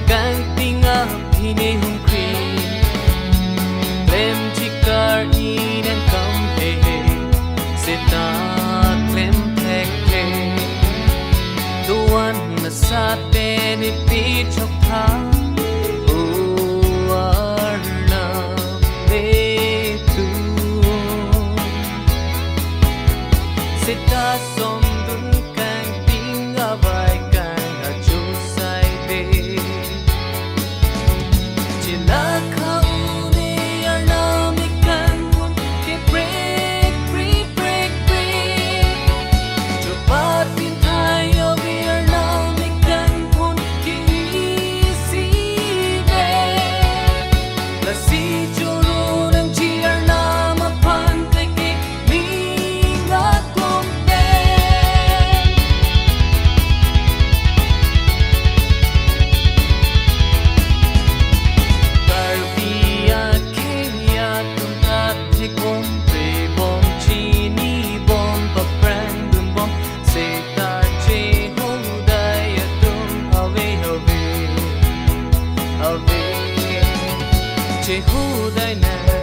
càng tình áp thì nên hung khí lem chỉ car đi nên cầm hề sẽ ta lem thẹt hề tuan na sa tên đi pi chọc tha Sita som dun kang ting abay kang achu sai de Chila kauni arnami kang hun ke break Chupat pin tayo bi arnami kang hun ke easy be La si churu nang chi arnama pan kay ke mingat Che hu dai na